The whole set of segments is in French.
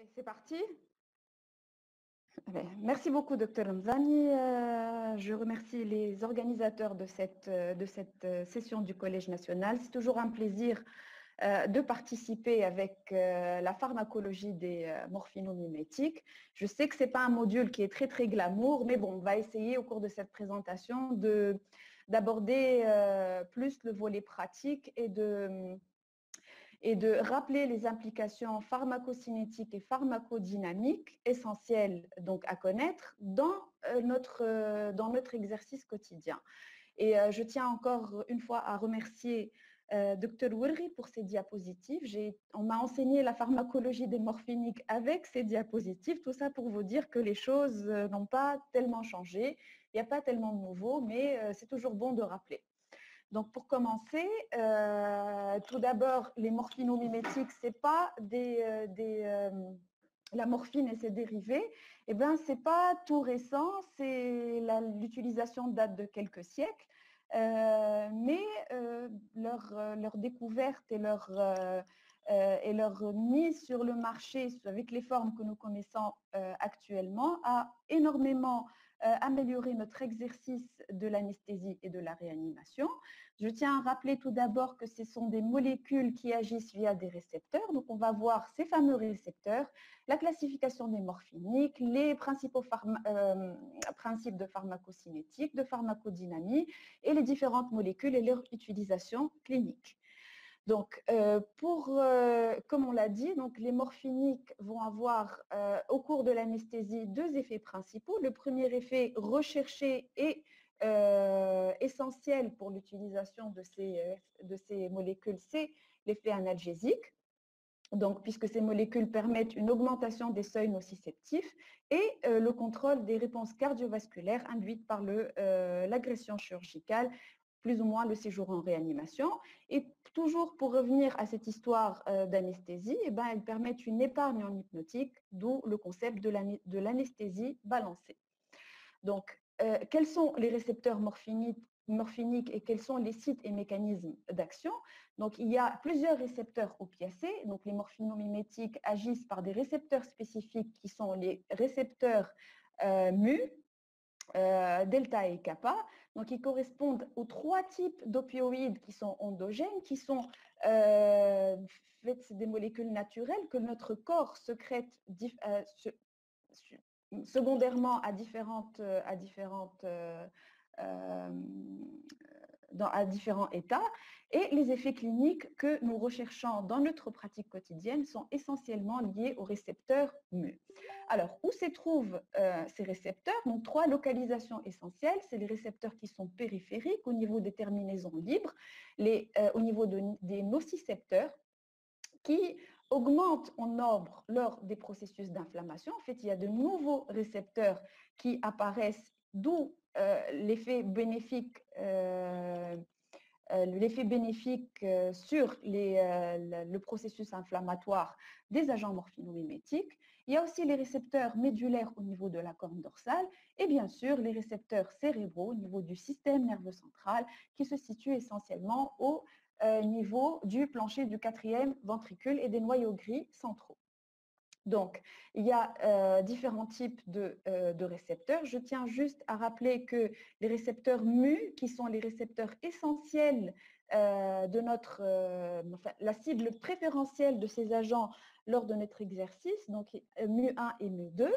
Allez, c'est parti. Merci beaucoup, Dr Ramzani. Je remercie les organisateurs de cette session du Collège national. C'est toujours un plaisir de participer avec la pharmacologie des morphinomimétiques. Je sais que ce n'est pas un module qui est très, très glamour, mais bon, on va essayer au cours de cette présentation d'aborder plus le volet pratique et de rappeler les implications pharmacocinétiques et pharmacodynamiques essentielles donc à connaître dans notre exercice quotidien. Et je tiens encore une fois à remercier Dr Wirri pour ses diapositives. On m'a enseigné la pharmacologie des morphiniques avec ces diapositives, tout ça pour vous dire que les choses n'ont pas tellement changé, il n'y a pas tellement de nouveau, mais c'est toujours bon de rappeler. Donc, pour commencer, tout d'abord, les morphinomimétiques, ce n'est pas la morphine et ses dérivés, eh bien, ce n'est pas tout récent, l'utilisation date de quelques siècles, mais leur découverte et leur mise sur le marché avec les formes que nous connaissons actuellement a énormément amélioré notre exercice de l'anesthésie et de la réanimation. Je tiens à rappeler tout d'abord que ce sont des molécules qui agissent via des récepteurs. Donc, on va voir ces fameux récepteurs, la classification des morphiniques, les principaux principes de pharmacocinétique, de pharmacodynamie et les différentes molécules et leur utilisation clinique. Donc, comme on l'a dit, donc les morphiniques vont avoir au cours de l'anesthésie deux effets principaux. Le premier effet recherché et essentiel pour l'utilisation de ces molécules, c'est l'effet analgésique. Donc, puisque ces molécules permettent une augmentation des seuils nociceptifs et le contrôle des réponses cardiovasculaires induites par l'agression chirurgicale, plus ou moins le séjour en réanimation. Et toujours pour revenir à cette histoire d'anesthésie, elles permettent une épargne en hypnotique, d'où le concept de l'anesthésie balancée. Donc, quels sont les récepteurs morphiniques et quels sont les sites et mécanismes d'action? Donc, il y a plusieurs récepteurs opiacés. Donc, les morphinomimétiques agissent par des récepteurs spécifiques qui sont les récepteurs mu, delta et kappa. Donc, ils correspondent aux trois types d'opioïdes qui sont endogènes, qui sont des molécules naturelles que notre corps sécrète secondairement à différents états, et les effets cliniques que nous recherchons dans notre pratique quotidienne sont essentiellement liés aux récepteurs mu. Alors, où se trouvent ces récepteurs? Donc, trois localisations essentielles. C'est les récepteurs qui sont périphériques au niveau des terminaisons libres, au niveau des nocicepteurs, qui augmentent en nombre lors des processus d'inflammation. En fait, il y a de nouveaux récepteurs qui apparaissent, d'où l'effet bénéfique sur le processus inflammatoire des agents morphinomimétiques. Il y a aussi les récepteurs médulaires au niveau de la corne dorsale et bien sûr les récepteurs cérébraux au niveau du système nerveux central qui se situent essentiellement au niveau du plancher du quatrième ventricule et des noyaux gris centraux. Donc, il y a différents types de récepteurs. Je tiens juste à rappeler que les récepteurs mu, qui sont les récepteurs essentiels de la cible préférentielle de ces agents lors de notre exercice, donc mu1 et mu2.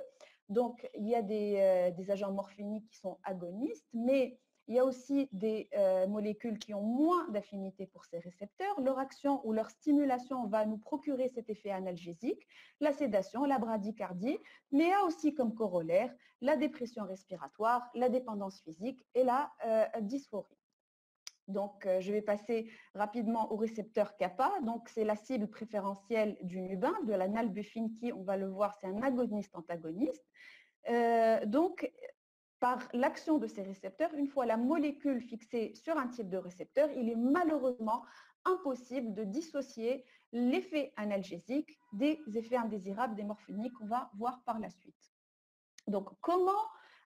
Donc, il y a des agents morphiniques qui sont agonistes, mais il y a aussi des molécules qui ont moins d'affinité pour ces récepteurs. Leur action ou leur stimulation va nous procurer cet effet analgésique, la sédation, la bradycardie, mais il y a aussi comme corollaire la dépression respiratoire, la dépendance physique et la dysphorie. Donc, je vais passer rapidement au récepteur kappa. Donc, c'est la cible préférentielle du nubin, de la nalbuphine qui, on va le voir, c'est un agoniste-antagoniste. Donc, par l'action de ces récepteurs, une fois la molécule fixée sur un type de récepteur, il est malheureusement impossible de dissocier l'effet analgésique des effets indésirables des morphiniques qu'on va voir par la suite. Donc, comment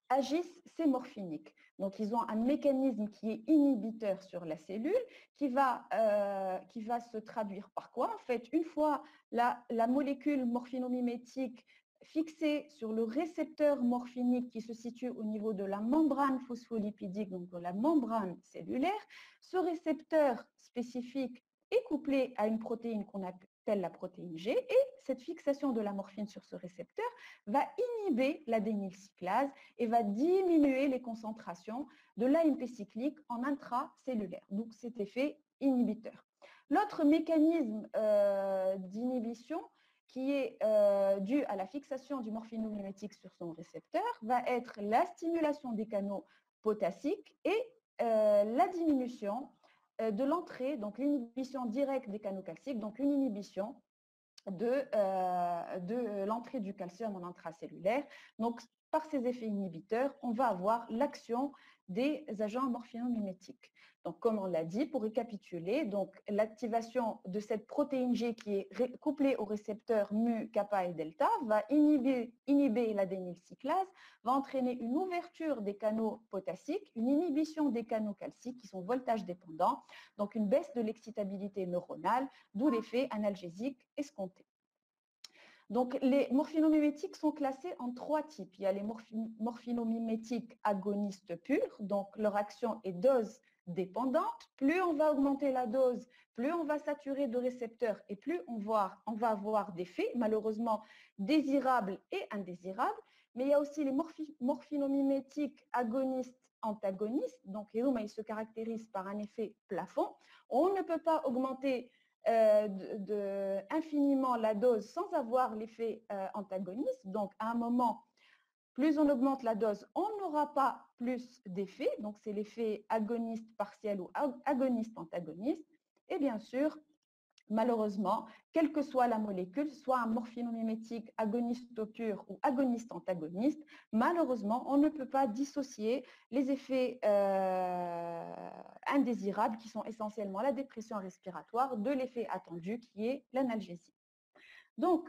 agissent, c'est morphinique. Donc, ils ont un mécanisme qui est inhibiteur sur la cellule qui va se traduire par quoi? En fait, une fois la molécule morphinomimétique fixée sur le récepteur morphinique qui se situe au niveau de la membrane phospholipidique, donc de la membrane cellulaire, ce récepteur spécifique est couplé à une protéine qu'on appelle la protéine G, et cette fixation de la morphine sur ce récepteur va inhiber l'adénylcyclase et va diminuer les concentrations de l'AMP cyclique en intracellulaire. Donc, cet effet inhibiteur. L'autre mécanisme d'inhibition qui est dû à la fixation du morphinomimétique sur son récepteur va être la stimulation des canaux potassiques et la diminution de l'entrée, donc l'inhibition directe des canaux calciques, donc une inhibition de l'entrée du calcium en intracellulaire. Donc, par ces effets inhibiteurs, on va avoir l'action des agents morphinomimétiques. Donc, comme on l'a dit, pour récapituler, donc l'activation de cette protéine G qui est couplée au récepteur mu, kappa et delta va inhiber l'adénylcyclase, va entraîner une ouverture des canaux potassiques, une inhibition des canaux calciques qui sont voltage dépendants, donc une baisse de l'excitabilité neuronale, d'où l'effet analgésique escompté. Donc, les morphinomimétiques sont classés en trois types. Il y a les morphinomimétiques agonistes purs, donc leur action est dose dépendante. Plus on va augmenter la dose, plus on va saturer de récepteurs et plus on va avoir d'effets, malheureusement désirables et indésirables. Mais il y a aussi les morphinomimétiques agonistes-antagonistes. Donc, ils se caractérisent par un effet plafond. On ne peut pas augmenter infiniment la dose sans avoir l'effet antagoniste. Donc, à un moment, plus on augmente la dose, on n'aura pas plus d'effet. Donc, c'est l'effet agoniste partiel ou agoniste antagoniste. Et bien sûr, malheureusement, quelle que soit la molécule, soit un morphinomimétique agoniste pur ou agoniste antagoniste, malheureusement, on ne peut pas dissocier les effets indésirables qui sont essentiellement la dépression respiratoire de l'effet attendu qui est l'analgésie. Donc,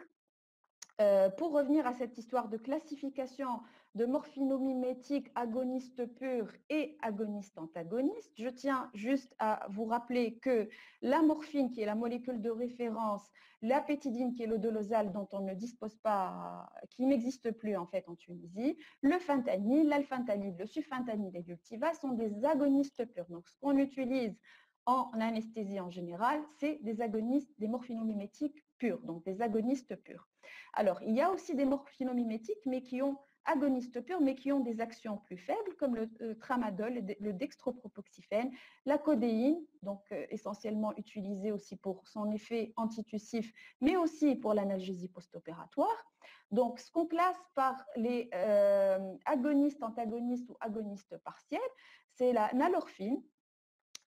pour revenir à cette histoire de classification de morphinomimétique agoniste pur et agoniste antagoniste, je tiens juste à vous rappeler que la morphine, qui est la molécule de référence, la pétidine, qui est le dolosal dont on ne dispose pas, qui n'existe plus en fait en Tunisie, le fentanyl, l'alfentanyl, le sufentanyl et l'ultiva sont des agonistes purs. Donc, ce qu'on utilise en anesthésie en général, c'est des agonistes, des morphinomimétiques purs, donc des agonistes purs. Alors, il y a aussi des morphinomimétiques, mais qui ont agonistes purs, mais qui ont des actions plus faibles, comme le tramadol, le dextropropoxyphène, la codéine, donc essentiellement utilisée aussi pour son effet antitussif, mais aussi pour l'analgésie post-opératoire. Donc, ce qu'on classe par les agonistes, antagonistes ou agonistes partiels, c'est la nalorphine,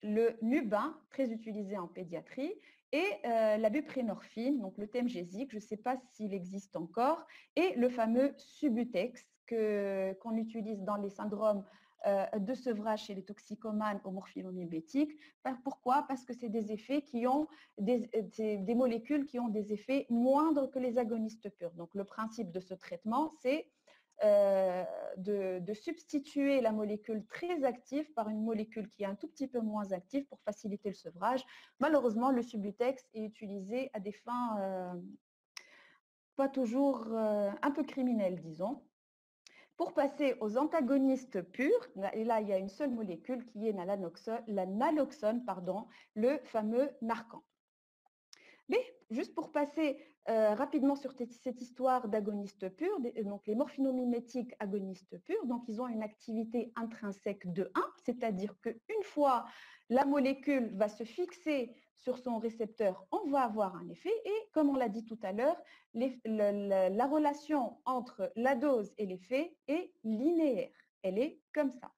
le Nubin, très utilisé en pédiatrie, et la buprénorphine, donc le Temgesic, je ne sais pas s'il existe encore, et le fameux Subutex qu'on utilise dans les syndromes de sevrage chez les toxicomanes aux morphinomimétiques. Pourquoi? Parce que c'est des effets qui ont des molécules qui ont des effets moindres que les agonistes purs. Donc le principe de ce traitement, c'est de substituer la molécule très active par une molécule qui est un tout petit peu moins active pour faciliter le sevrage. Malheureusement, le Subutex est utilisé à des fins pas toujours un peu criminelles, disons. Pour passer aux antagonistes purs, et là, il y a une seule molécule qui est la naloxone, le fameux Narcan. Mais juste pour passer rapidement sur cette histoire d'agonistes purs, donc les morphinomimétiques agonistes purs, donc ils ont une activité intrinsèque de 1, c'est-à-dire qu'une fois la molécule va se fixer sur son récepteur, on va avoir un effet et comme on l'a dit tout à l'heure, la relation entre la dose et l'effet est linéaire, elle est comme ça.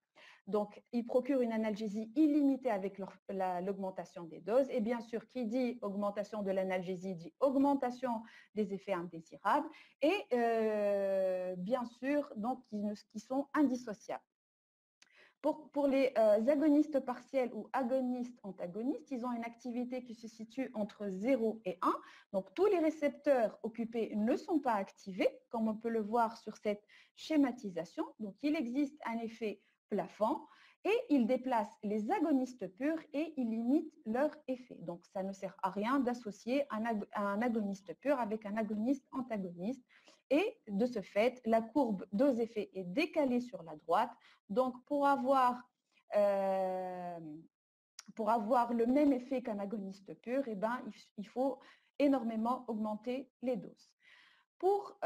Donc, ils procurent une analgésie illimitée avec l'augmentation des doses. Et bien sûr, qui dit augmentation de l'analgésie dit augmentation des effets indésirables. Et bien sûr, donc, qui sont indissociables. Pour les agonistes partiels ou agonistes antagonistes, ils ont une activité qui se situe entre 0 et 1. Donc, tous les récepteurs occupés ne sont pas activés, comme on peut le voir sur cette schématisation. Donc, il existe un effet plafond et il déplace les agonistes purs et il limite leur effet. Donc, ça ne sert à rien d'associer un agoniste pur avec un agoniste antagoniste. Et de ce fait, la courbe dose effet est décalée sur la droite. Donc, euh, pour avoir le même effet qu'un agoniste pur, eh ben, il faut énormément augmenter les doses. Pour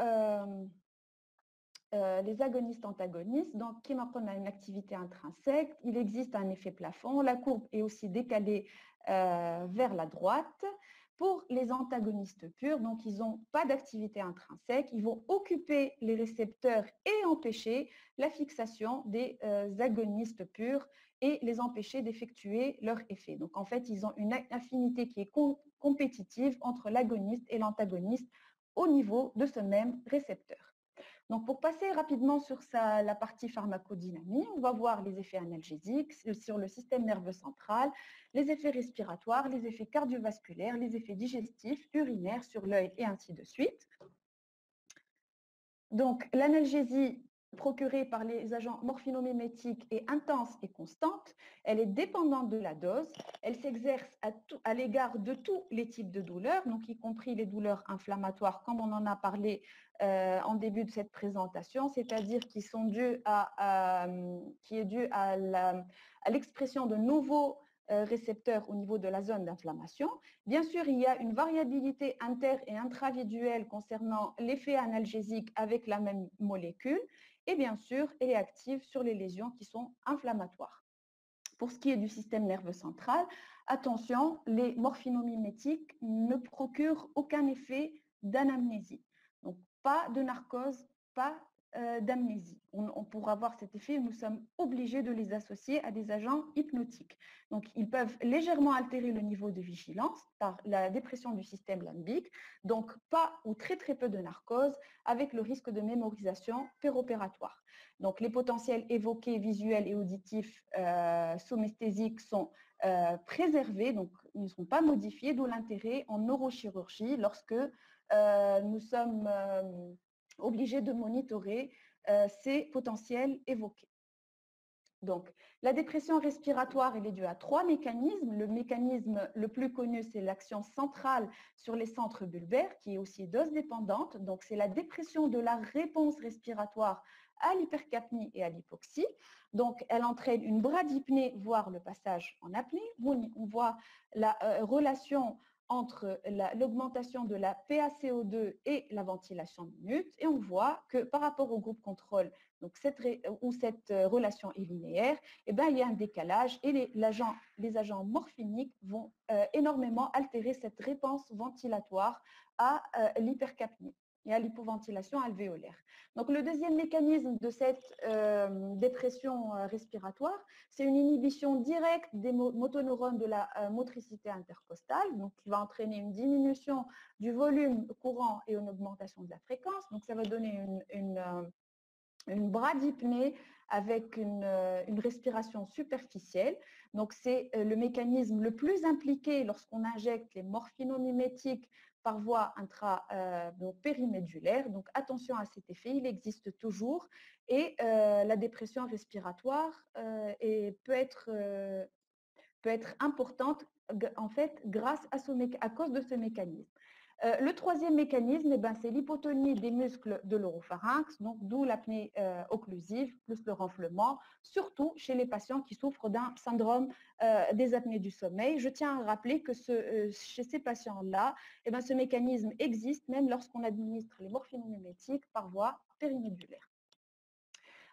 les agonistes antagonistes, donc qui on a une activité intrinsèque, il existe un effet plafond, la courbe est aussi décalée vers la droite. Pour les antagonistes purs, donc ils n'ont pas d'activité intrinsèque, ils vont occuper les récepteurs et empêcher la fixation des agonistes purs et les empêcher d'effectuer leur effet. Donc en fait, ils ont une affinité qui est compétitive entre l'agoniste et l'antagoniste au niveau de ce même récepteur. Donc, pour passer rapidement sur la partie pharmacodynamie, on va voir les effets analgésiques sur le système nerveux central, les effets respiratoires, les effets cardiovasculaires, les effets digestifs, urinaires sur l'œil et ainsi de suite. Donc, l'analgésie procurée par les agents morphinomimétiques est intense et constante. Elle est dépendante de la dose. Elle s'exerce à l'égard de tous les types de douleurs, donc y compris les douleurs inflammatoires, comme on en a parlé en début de cette présentation, c'est-à-dire qui sont dues qui est due à l'expression de nouveaux récepteurs au niveau de la zone d'inflammation. Bien sûr, il y a une variabilité inter- et intraviduelle concernant l'effet analgésique avec la même molécule et bien sûr, elle est active sur les lésions qui sont inflammatoires. Pour ce qui est du système nerveux central, attention, les morphinomimétiques ne procurent aucun effet d'anamnésie. Donc, pas de narcose, pas d'amnésie. Pour avoir cet effet, nous sommes obligés de les associer à des agents hypnotiques. Donc, ils peuvent légèrement altérer le niveau de vigilance par la dépression du système limbique, donc pas ou très très peu de narcose avec le risque de mémorisation péropératoire. Donc, les potentiels évoqués visuels et auditifs somesthésiques sont préservés, donc ils ne sont pas modifiés, d'où l'intérêt en neurochirurgie lorsque nous sommes obligés de monitorer ces potentiels évoqués. Donc, la dépression respiratoire, elle est due à 3 mécanismes. Le mécanisme le plus connu, c'est l'action centrale sur les centres bulbaires, qui est aussi dose dépendante. Donc, c'est la dépression de la réponse respiratoire à l'hypercapnie et à l'hypoxie. Donc, elle entraîne une bradypnée, voire le passage en apnée. On voit la relation entre l'augmentation de la PaCO2 et la ventilation minute. Et on voit que par rapport au groupe contrôle, donc cette relation est linéaire, eh bien, il y a un décalage et les agents morphiniques vont énormément altérer cette réponse ventilatoire à l'hypercapnie et à l'hypoventilation alvéolaire. Donc, le deuxième mécanisme de cette dépression respiratoire, c'est une inhibition directe des motoneurones de la motricité intercostale, donc qui va entraîner une diminution du volume courant et une augmentation de la fréquence. Donc, ça va donner une bradypnée avec une respiration superficielle. Donc, c'est le mécanisme le plus impliqué lorsqu'on injecte les morphinomimétiques par voie périmédulaire. Donc, attention à cet effet, il existe toujours. Et la dépression respiratoire peut être importante en fait grâce à cause de ce mécanisme. Le troisième mécanisme, c'est l'hypotonie des muscles de l'oropharynx, donc d'où l'apnée occlusive plus le renflement, surtout chez les patients qui souffrent d'un syndrome des apnées du sommeil. Je tiens à rappeler que chez ces patients-là, ce mécanisme existe même lorsqu'on administre les morphinomimétiques par voie périmédulaire.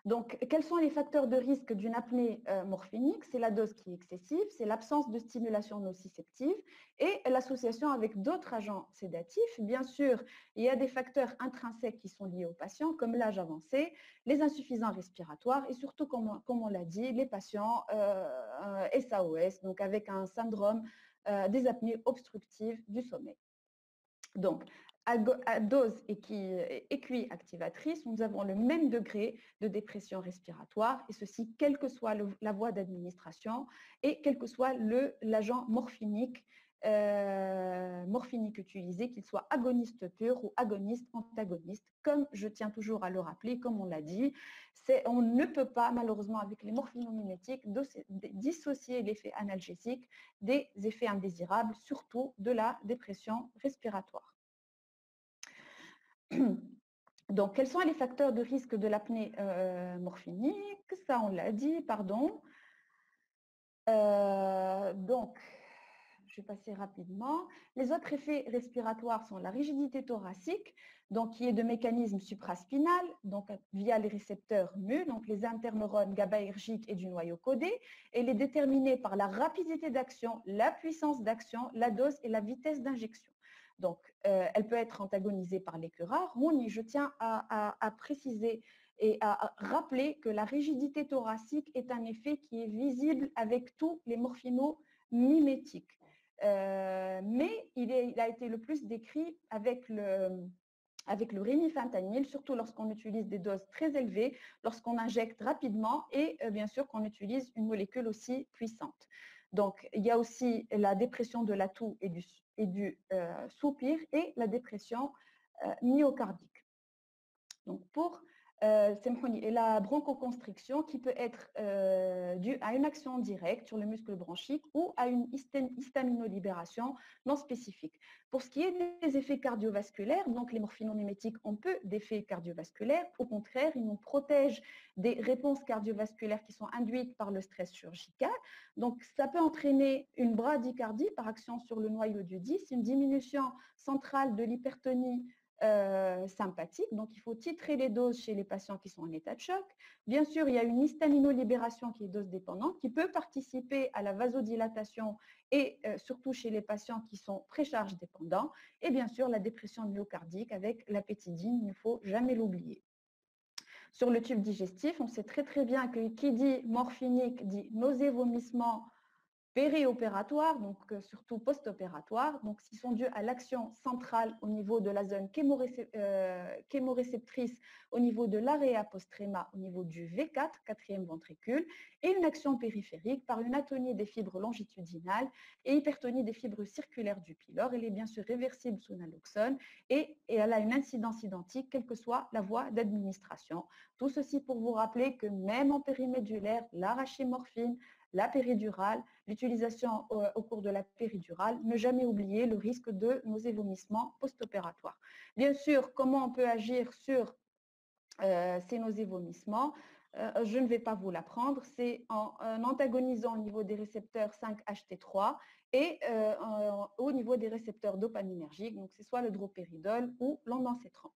Donc, quels sont les facteurs de risque d'une apnée morphinique? C'est la dose qui est excessive, c'est l'absence de stimulation nociceptive et l'association avec d'autres agents sédatifs. Bien sûr, il y a des facteurs intrinsèques qui sont liés aux patients, comme l'âge avancé, les insuffisants respiratoires et surtout, comme on l'a dit, les patients SAOS, donc avec un syndrome des apnées obstructives du sommeil. Donc, à dose équiactivatrice, nous avons le même degré de dépression respiratoire, et ceci quelle que soit la voie d'administration et quel que soit l'agent morphinique utilisé, qu'il soit agoniste pur ou agoniste antagoniste. Comme je tiens toujours à le rappeler, comme on l'a dit, on ne peut pas malheureusement avec les morphinomimétiques dissocier l'effet analgésique des effets indésirables, surtout de la dépression respiratoire. Donc, quels sont les facteurs de risque de l'apnée morphinique? Ça, on l'a dit, pardon. Donc, je vais passer rapidement. Les autres effets respiratoires sont la rigidité thoracique, donc qui est de mécanisme supraspinal, donc via les récepteurs mu, donc les interneurones GABAergiques et du noyau codé. Elle est déterminée par la rapidité d'action, la puissance d'action, la dose et la vitesse d'injection. Donc, elle peut être antagonisée par l'écœurard. Je tiens à préciser et à rappeler que la rigidité thoracique est un effet qui est visible avec tous les morphinomimétiques. Mais il a été le plus décrit avec le rémifentanil, surtout lorsqu'on utilise des doses très élevées, lorsqu'on injecte rapidement et bien sûr qu'on utilise une molécule aussi puissante. Donc, il y a aussi la dépression de la toux et du soupir et la dépression myocardique. Donc, et la bronchoconstriction qui peut être due à une action directe sur le muscle bronchique ou à une histaminolibération non spécifique. Pour ce qui est des effets cardiovasculaires, donc les morphinomimétiques ont peu d'effets cardiovasculaires. Au contraire, ils nous protègent des réponses cardiovasculaires qui sont induites par le stress chirurgical. Donc, ça peut entraîner une bradycardie par action sur le noyau du 10, une diminution centrale de l'hypertonie sympathique. Donc, il faut titrer les doses chez les patients qui sont en état de choc. Bien sûr, il y a une histaminolibération qui est dose dépendante, qui peut participer à la vasodilatation et surtout chez les patients qui sont précharge dépendants. Et bien sûr, la dépression myocardique avec la pétidine, il ne faut jamais l'oublier. Sur le tube digestif, on sait très bien que qui dit morphinique dit nausées, vomissements, périopératoire, donc surtout post-opératoire, donc s'ils sont dus à l'action centrale au niveau de la zone chémoréceptrice, au niveau de l'area postrema, au niveau du V4, quatrième ventricule, et une action périphérique par une atonie des fibres longitudinales et hypertonie des fibres circulaires du pylore. Elle est bien sûr réversible sous naloxone et elle a une incidence identique, quelle que soit la voie d'administration. Tout ceci pour vous rappeler que même en périmédulaire, l'arachimorphine, la péridurale, l'utilisation au cours de la péridurale, ne jamais oublier le risque de nausées vomissements post-opératoires. Bien sûr, comment on peut agir sur ces nausées vomissements? Je ne vais pas vous l'apprendre, c'est en antagonisant au niveau des récepteurs 5-HT3 et au niveau des récepteurs dopaminergiques, donc c'est soit le droperidol ou l'ondansetron.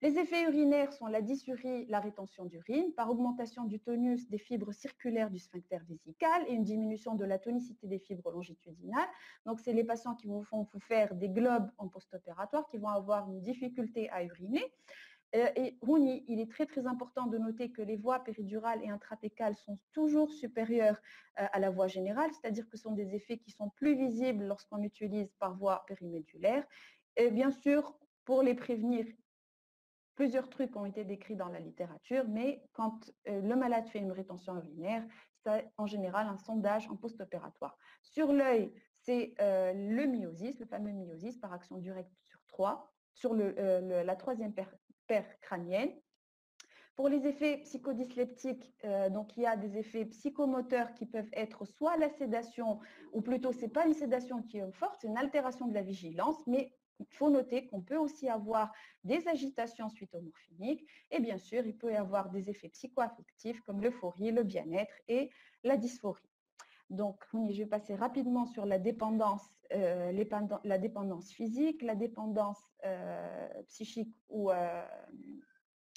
Les effets urinaires sont la dysurie, la rétention d'urine, par augmentation du tonus des fibres circulaires du sphincter vésical et une diminution de la tonicité des fibres longitudinales. Donc, c'est les patients qui vous font faire des globes en post-opératoire qui vont avoir une difficulté à uriner. Et il est très important de noter que les voies péridurales et intrathécales sont toujours supérieures à la voie générale, c'est-à-dire que ce sont des effets qui sont plus visibles lorsqu'on utilise par voie périmédulaire. Et bien sûr, pour les prévenir, plusieurs trucs ont été décrits dans la littérature, mais quand le malade fait une rétention urinaire, c'est en général un sondage en post-opératoire. Sur l'œil, c'est le myosis, le fameux myosis par action directe sur la troisième paire crânienne. Pour les effets psychodysleptiques, donc il y a des effets psychomoteurs qui peuvent être soit la sédation, ou plutôt ce n'est pas une sédation qui est forte, c'est une altération de la vigilance, mais il faut noter qu'on peut aussi avoir des agitations suite au morphinique et bien sûr, il peut y avoir des effets psychoaffectifs comme l'euphorie, le bien-être et la dysphorie. Donc, je vais passer rapidement sur la dépendance, la dépendance physique, la dépendance psychique ou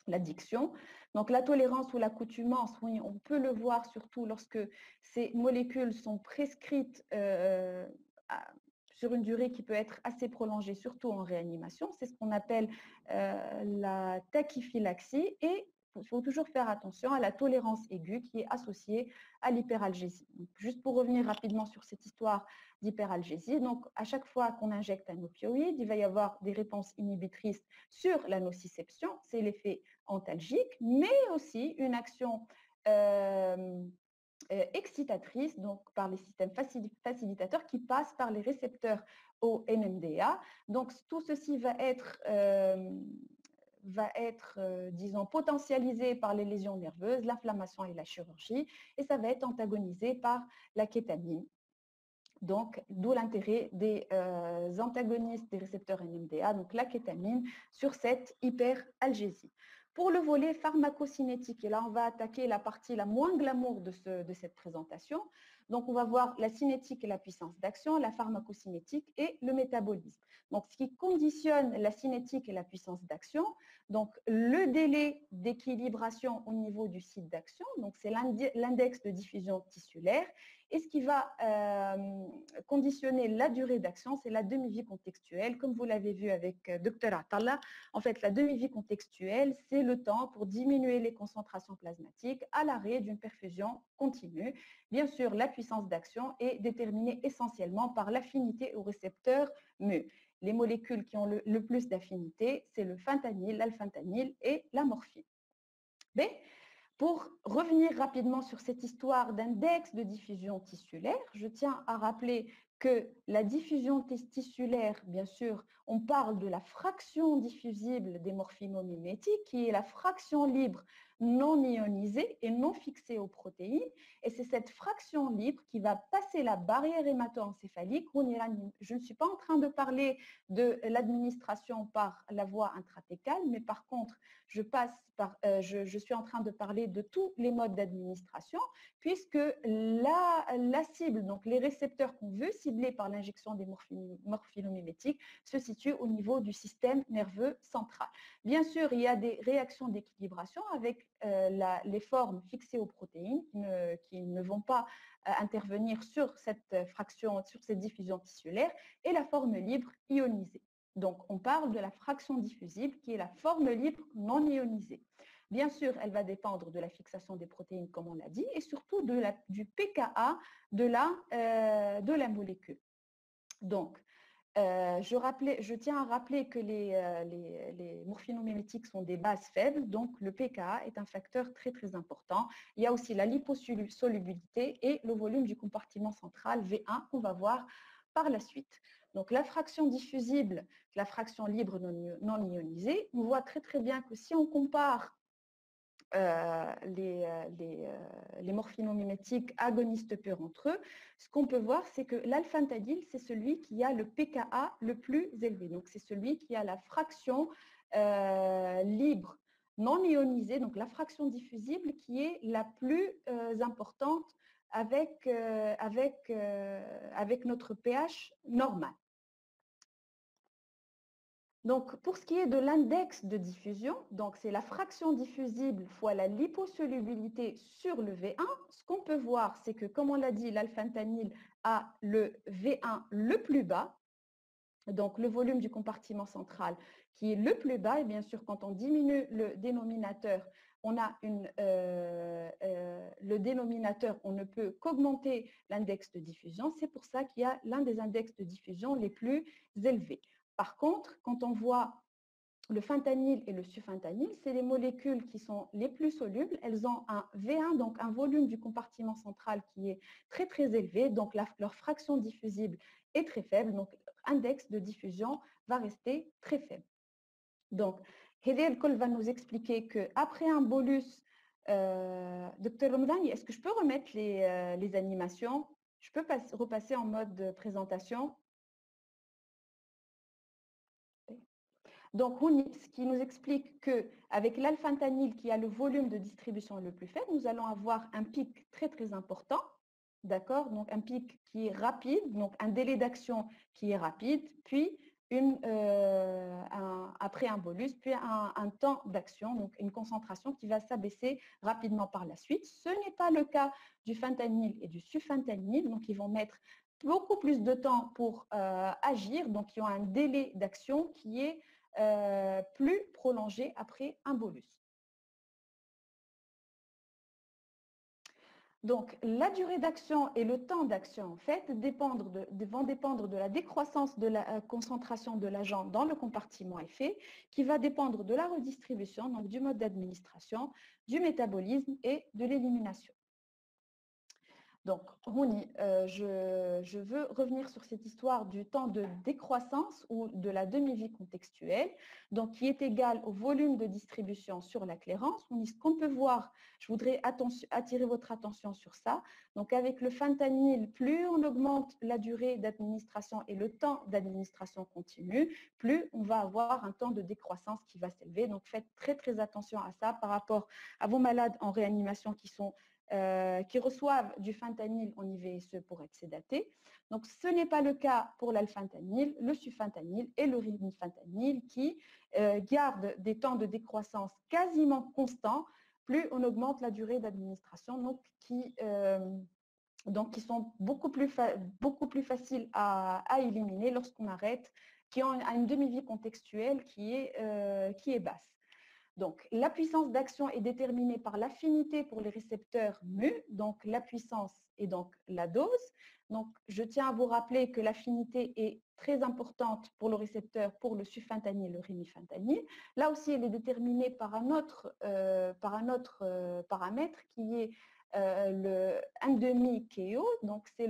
l'addiction. Donc, la tolérance ou l'accoutumance, oui, on peut le voir surtout lorsque ces molécules sont prescrites sur une durée qui peut être assez prolongée, surtout en réanimation. C'est ce qu'on appelle la tachyphylaxie et il faut toujours faire attention à la tolérance aiguë qui est associée à l'hyperalgésie. Juste pour revenir rapidement sur cette histoire d'hyperalgésie, donc à chaque fois qu'on injecte un opioïde, il va y avoir des réponses inhibitrices sur la nociception, c'est l'effet antalgique, mais aussi une action excitatrice, donc par les systèmes facilitateurs qui passent par les récepteurs au NMDA. Donc tout ceci va être, disons, potentialisé par les lésions nerveuses, l'inflammation et la chirurgie, et ça va être antagonisé par la kétamine. Donc, d'où l'intérêt des antagonistes des récepteurs NMDA, donc la kétamine, sur cette hyperalgésie. Pour le volet pharmacocinétique, et là on va attaquer la partie la moins glamour de cette présentation, donc on va voir la cinétique et la puissance d'action, la pharmacocinétique et le métabolisme. Donc ce qui conditionne la cinétique et la puissance d'action, donc le délai d'équilibration au niveau du site d'action, donc c'est l'index de diffusion tissulaire, et ce qui va conditionner la durée d'action, c'est la demi-vie contextuelle. Comme vous l'avez vu avec Dr Attallah, en fait, la demi-vie contextuelle, c'est le temps pour diminuer les concentrations plasmatiques à l'arrêt d'une perfusion continue. Bien sûr, la puissance d'action est déterminée essentiellement par l'affinité au récepteur mu. Les molécules qui ont le plus d'affinité, c'est le fentanyl, l'alfentanyl et la morphine. B. Pour revenir rapidement sur cette histoire d'index de diffusion tissulaire, je tiens à rappeler que la diffusion tissulaire, bien sûr, on parle de la fraction diffusible des morphinomimétiques, qui est la fraction libre non ionisée et non fixée aux protéines. Et c'est cette fraction libre qui va passer la barrière hémato-encéphalique. Je ne suis pas en train de parler de l'administration par la voie intrathécale, mais par contre, je suis en train de parler de tous les modes d'administration, puisque la cible, donc les récepteurs qu'on veut cibler par l'injection des morphinomimétiques, se situent au niveau du système nerveux central. Bien sûr, il y a des réactions d'équilibration avec les formes fixées aux protéines qui ne vont pas intervenir sur cette fraction, sur cette diffusion tissulaire, et la forme libre ionisée. Donc, on parle de la fraction diffusible qui est la forme libre non ionisée. Bien sûr, elle va dépendre de la fixation des protéines, comme on l'a dit, et surtout du pKa de la molécule. Donc, je tiens à rappeler que les morphinomimétiques sont des bases faibles, donc le pKa est un facteur très très important. Il y a aussi la liposolubilité et le volume du compartiment central V1 qu'on va voir par la suite. Donc la fraction diffusible, la fraction libre non ionisée, on voit très très bien que si on compare les morphinomimétiques agonistes purs entre eux, ce qu'on peut voir, c'est que l'alfentanyl, c'est celui qui a le pKa le plus élevé. Donc, c'est celui qui a la fraction libre non ionisée, donc la fraction diffusible qui est la plus importante avec notre pH normal. Donc, pour ce qui est de l'index de diffusion, donc c'est la fraction diffusible fois la liposolubilité sur le V1. Ce qu'on peut voir, c'est que, comme on l'a dit, l'alfentanyl a le V1 le plus bas, donc le volume du compartiment central qui est le plus bas. Et bien sûr, quand on diminue le dénominateur, on a le dénominateur, on ne peut qu'augmenter l'index de diffusion. C'est pour ça qu'il y a l'un des index de diffusion les plus élevés. Par contre, quand on voit le fentanyl et le sufentanyl, c'est les molécules qui sont les plus solubles. Elles ont un V1, donc un volume du compartiment central qui est très très élevé, donc leur fraction diffusible est très faible, donc l'index de diffusion va rester très faible. Donc, Hedel Kol va nous expliquer qu'après un bolus, Dr Romdani, est-ce que je peux remettre les animations? Je peux repasser en mode présentation? Donc, ce qui nous explique qu'avec l'alfentanyl qui a le volume de distribution le plus faible, nous allons avoir un pic très très important, d'accord? Donc, un pic qui est rapide, donc un délai d'action qui est rapide, puis après un bolus, puis un temps d'action, donc une concentration qui va s'abaisser rapidement par la suite. Ce n'est pas le cas du fentanyl et du sufentanyl, donc ils vont mettre beaucoup plus de temps pour agir, donc ils ont un délai d'action qui est plus prolongé après un bolus. Donc, la durée d'action et le temps d'action, en fait, vont dépendre de la décroissance de la concentration de l'agent dans le compartiment effet, qui va dépendre de la redistribution, donc du mode d'administration, du métabolisme et de l'élimination. Donc, Rouni, je veux revenir sur cette histoire du temps de décroissance ou de la demi-vie contextuelle, donc qui est égal au volume de distribution sur la clairance. Ce qu'on peut voir, je voudrais attirer votre attention sur ça. Donc, avec le fentanyl, plus on augmente la durée d'administration et le temps d'administration continue, plus on va avoir un temps de décroissance qui va s'élever. Donc, faites très, très attention à ça par rapport à vos malades en réanimation qui reçoivent du fentanyl en IVSE pour être sédatés. Donc, ce n'est pas le cas pour l'alfentanyl, le sufentanyl et le rimifentanyl qui gardent des temps de décroissance quasiment constants, plus on augmente la durée d'administration, donc qui sont beaucoup plus faciles à éliminer lorsqu'on arrête, qui ont une demi-vie contextuelle qui est basse. Donc, la puissance d'action est déterminée par l'affinité pour les récepteurs mu, donc la puissance et donc la dose. Donc, je tiens à vous rappeler que l'affinité est très importante pour le récepteur, pour le sufentanyl et le rimifentanyl. Là aussi, elle est déterminée par un autre paramètre qui est le 1,5 KO. Donc, c'est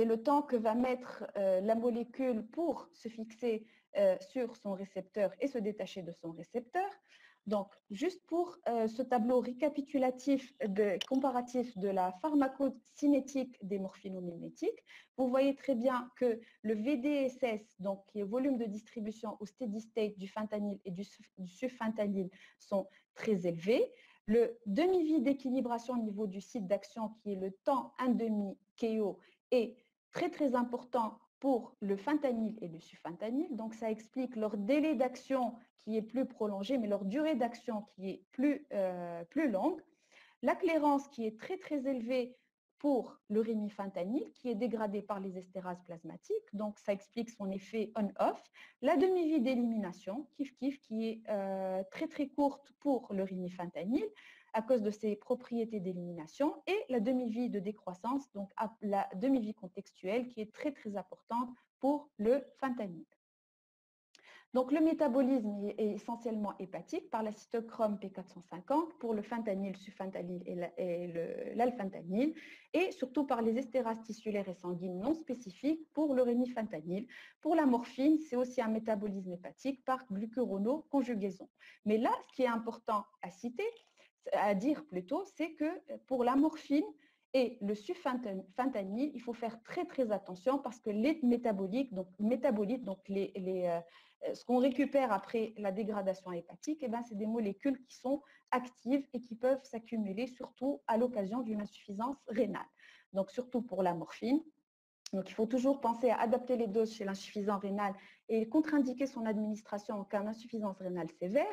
le temps que va mettre la molécule pour se fixer sur son récepteur et se détacher de son récepteur. Donc, juste pour ce tableau récapitulatif comparatif de la pharmacocinétique des morphinomimétiques, vous voyez très bien que le VDSS, donc qui est volume de distribution au steady state du fentanyl et du sufentanyl, sont très élevés. Le demi-vie d'équilibration au niveau du site d'action, qui est le temps 1,5 KO, est très très important pour le fentanyl et le sufentanyl. Donc, ça explique leur délai d'action qui est plus prolongé, mais leur durée d'action qui est plus longue. La clairance qui est très très élevée pour le rimifentanyl, qui est dégradé par les estérases plasmatiques. Donc, ça explique son effet on-off. La demi-vie d'élimination, kiff-kiff, qui est très très courte pour le rimifentanyl, à cause de ses propriétés d'élimination, et la demi-vie de décroissance, donc la demi-vie contextuelle qui est très très importante pour le fentanyl. Donc le métabolisme est essentiellement hépatique par la cytochrome P450 pour le fentanyl, sufentanyl et l'alfentanyl, et surtout par les estérases tissulaires et sanguines non spécifiques pour le rimifentanyl. Pour la morphine, c'est aussi un métabolisme hépatique par glucuronoconjugaison. Mais là, ce qui est important à dire plutôt, c'est que pour la morphine et le sufentanyl, il faut faire très très attention parce que les métabolites, donc ce qu'on récupère après la dégradation hépatique, eh ben, c'est des molécules qui sont actives et qui peuvent s'accumuler surtout à l'occasion d'une insuffisance rénale. Donc surtout pour la morphine. Donc, il faut toujours penser à adapter les doses chez l'insuffisance rénale et contre-indiquer son administration en cas d'insuffisance rénale sévère.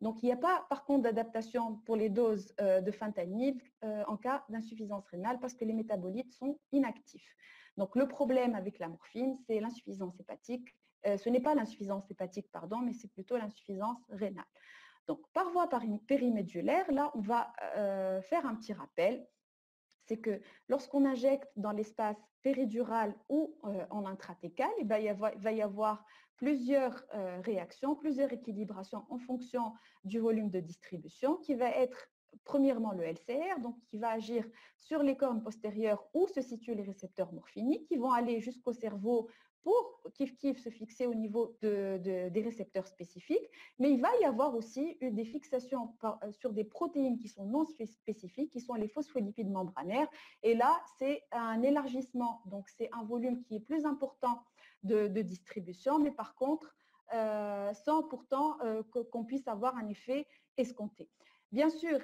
Donc, il n'y a pas, par contre, d'adaptation pour les doses de fentanyl en cas d'insuffisance rénale parce que les métabolites sont inactifs. Donc, le problème avec la morphine, c'est l'insuffisance hépatique. Ce n'est pas l'insuffisance hépatique, pardon, mais c'est plutôt l'insuffisance rénale. Donc, par voie périmédulaire, là, on va faire un petit rappel. C'est que lorsqu'on injecte dans l'espace péridural ou en intratécal, il va y avoir plusieurs réactions, plusieurs équilibrations en fonction du volume de distribution qui va être premièrement le LCR, donc qui va agir sur les cornes postérieures où se situent les récepteurs morphiniques, qui vont aller jusqu'au cerveau pour kiff-kiff se fixer au niveau des récepteurs spécifiques, mais il va y avoir aussi des fixations sur des protéines qui sont non spécifiques, qui sont les phospholipides membranaires, et là, c'est un élargissement, donc c'est un volume qui est plus important de distribution, mais par contre, sans pourtant qu'on puisse avoir un effet escompté. Bien sûr,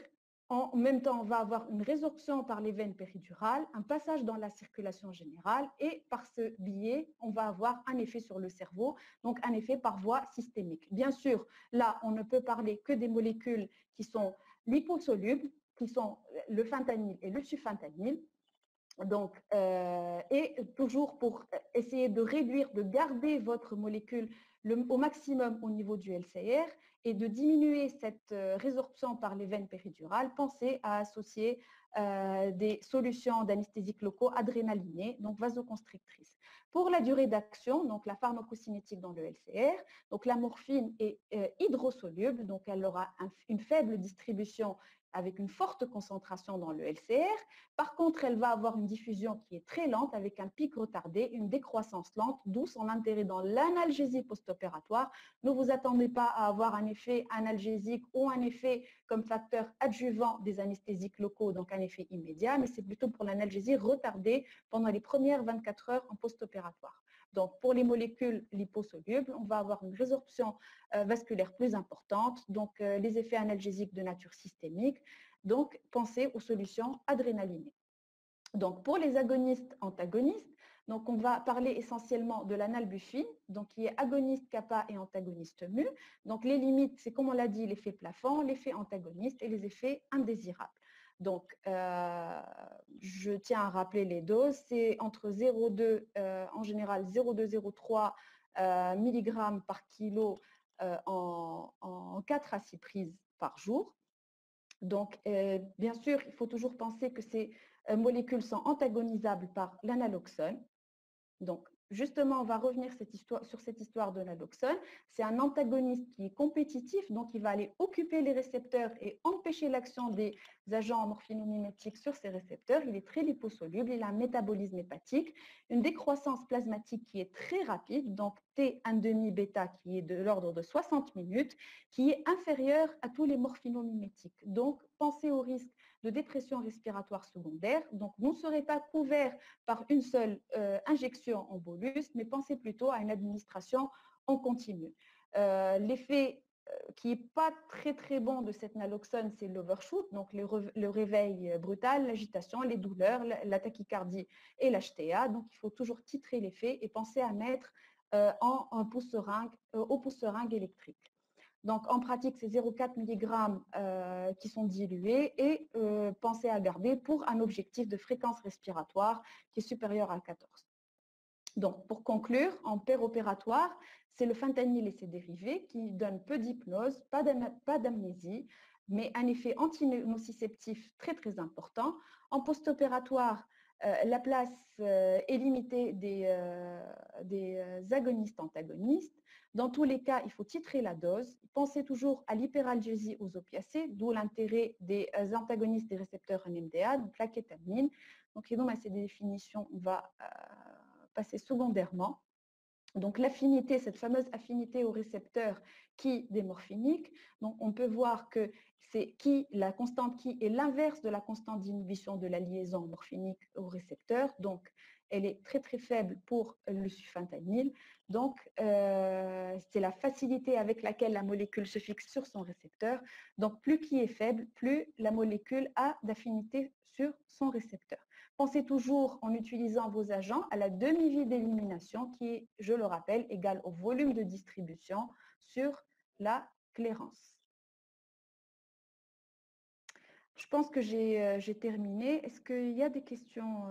en même temps, on va avoir une résorption par les veines péridurales, un passage dans la circulation générale et par ce biais, on va avoir un effet sur le cerveau, donc un effet par voie systémique. Bien sûr, là, on ne peut parler que des molécules qui sont liposolubles, qui sont le fentanyl et le sufentanyl. Donc, et toujours pour essayer de réduire, de garder votre molécule au maximum au niveau du LCR et de diminuer cette résorption par les veines péridurales, pensez à associer des solutions d'anesthésiques locaux adrénalinés, donc vasoconstrictrices. Pour la durée d'action, donc la pharmacocinétique dans le LCR, donc la morphine est hydrosoluble, donc elle aura une faible distribution avec une forte concentration dans le LCR. Par contre, elle va avoir une diffusion qui est très lente avec un pic retardé, une décroissance lente, d'où son intérêt dans l'analgésie post-opératoire. Ne vous attendez pas à avoir un effet analgésique ou un effet comme facteur adjuvant des anesthésiques locaux, donc un effet immédiat, mais c'est plutôt pour l'analgésie retardée pendant les premières 24 heures en post-opératoire. Donc, pour les molécules liposolubles, on va avoir une résorption vasculaire plus importante, donc les effets analgésiques de nature systémique. Donc, pensez aux solutions adrénalinées. Donc, pour les agonistes-antagonistes, donc on va parler essentiellement de l'analbufine, donc qui est agoniste kappa et antagoniste mu. Donc, les limites, c'est comme on l'a dit, l'effet plafond, l'effet antagoniste et les effets indésirables. Donc, je tiens à rappeler les doses, c'est entre 0,2, en général 0,2-0,3 mg par kilo en 4 à 6 prises par jour. Donc, bien sûr, il faut toujours penser que ces molécules sont antagonisables par l'analoxone. Donc, justement, on va revenir sur cette histoire de l'analoxone. C'est un antagoniste qui est compétitif, donc il va aller occuper les récepteurs et empêcher l'action des agents morphinomimétiques sur ces récepteurs. Il est très liposoluble, il a un métabolisme hépatique, une décroissance plasmatique qui est très rapide, donc T1,5 bêta qui est de l'ordre de 60 minutes, qui est inférieur à tous les morphinomimétiques. Donc, pensez au risque de dépression respiratoire secondaire. Donc, vous ne serez pas couvert par une seule injection en bolus, mais pensez plutôt à une administration en continu. L'effet qui n'est pas très très bon de cette naloxone, c'est l'overshoot, donc le réveil brutal, l'agitation, les douleurs, la tachycardie et l'HTA. Donc, il faut toujours titrer l'effet et penser à mettre au pouce-seringue électrique. Donc, en pratique, c'est 0,4 mg qui sont dilués et pensez à garder pour un objectif de fréquence respiratoire qui est supérieur à 14. Donc, pour conclure, en péropératoire, c'est le fentanyl et ses dérivés qui donnent peu d'hypnose, pas d'amnésie, mais un effet antinociceptif très très important. En post-opératoire, la place est limitée des agonistes-antagonistes. Dans tous les cas, il faut titrer la dose. Pensez toujours à l'hyperalgésie aux opiacés, d'où l'intérêt des antagonistes des récepteurs NMDA, donc la kétamine. Donc, c'est des définitions, on va passer secondairement. Donc, l'affinité, cette fameuse affinité au récepteur qui des morphiniques, donc on peut voir que c'est la constante qui est l'inverse de la constante d'inhibition de la liaison morphinique au récepteur. Donc, elle est très très faible pour le sulfentanyl. Donc, c'est la facilité avec laquelle la molécule se fixe sur son récepteur. Donc, plus qui est faible, plus la molécule a d'affinité sur son récepteur. Pensez toujours, en utilisant vos agents, à la demi-vie d'élimination qui est, je le rappelle, égale au volume de distribution sur la clairance. Je pense que j'ai terminé. Est-ce qu'il y a des questions